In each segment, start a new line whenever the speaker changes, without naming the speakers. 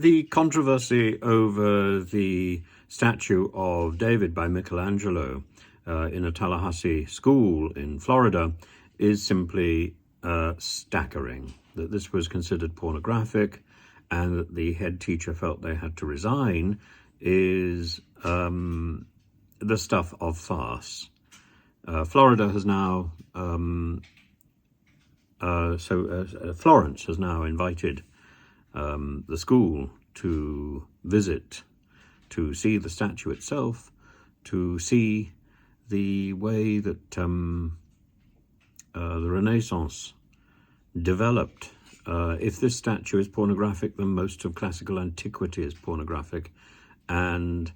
The controversy over the statue of David by Michelangelo in a Tallahassee school in Florida is simply staggering. That this was considered pornographic and that the head teacher felt they had to resign is the stuff of farce. Florida has now, Florence has now invited the school to visit, to see the statue itself, to see the way that the Renaissance developed. If this statue is pornographic, then most of classical antiquity is pornographic, and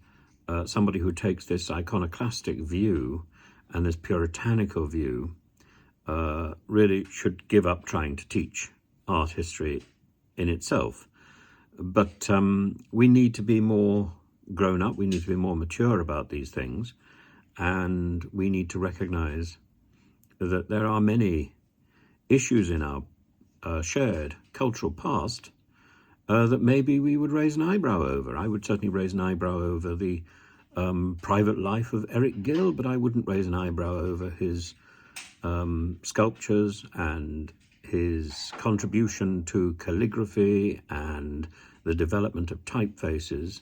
somebody who takes this iconoclastic view and this puritanical view really should give up trying to teach art history in itself. But we need to be more grown up, we need to be more mature about these things, and we need to recognize that there are many issues in our shared cultural past that maybe we would raise an eyebrow over. I would certainly raise an eyebrow over the private life of Eric Gill, but I wouldn't raise an eyebrow over his sculptures and his contribution to calligraphy and the development of typefaces.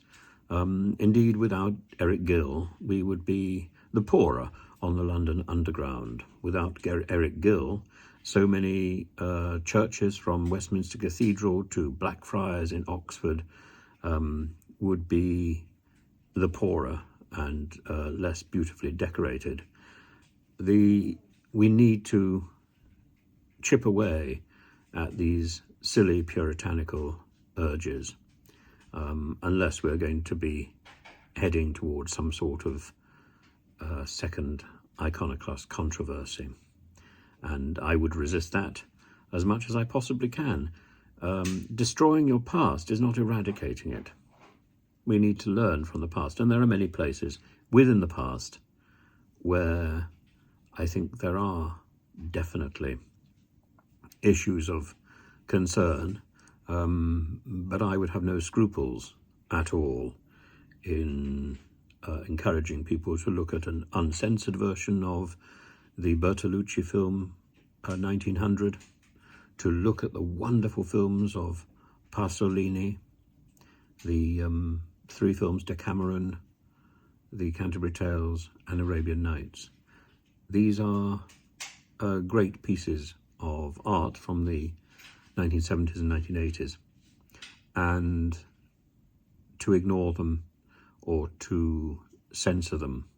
Indeed, without Eric Gill, we would be the poorer on the London Underground. Without Eric Gill, so many churches from Westminster Cathedral to Blackfriars in Oxford would be the poorer and less beautifully decorated. We need to chip away at these silly puritanical urges, unless we're going to be heading towards some sort of second iconoclast controversy. And I would resist that as much as I possibly can. Destroying your past is not eradicating it. We need to learn from the past, and there are many places within the past where I think there are definitely issues of concern, but I would have no scruples at all in encouraging people to look at an uncensored version of the Bertolucci film 1900, to look at the wonderful films of Pasolini, the three films Decameron, the Canterbury Tales and Arabian Nights. These are great pieces of art from the 1970s and 1980s, and to ignore them or to censor them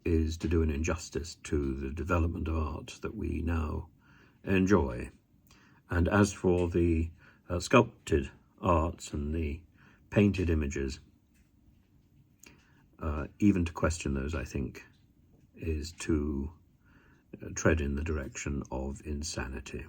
is to do an injustice to the development of art that we now enjoy. And as for the sculpted arts and the painted images, even to question those, I think, is to tread in the direction of insanity.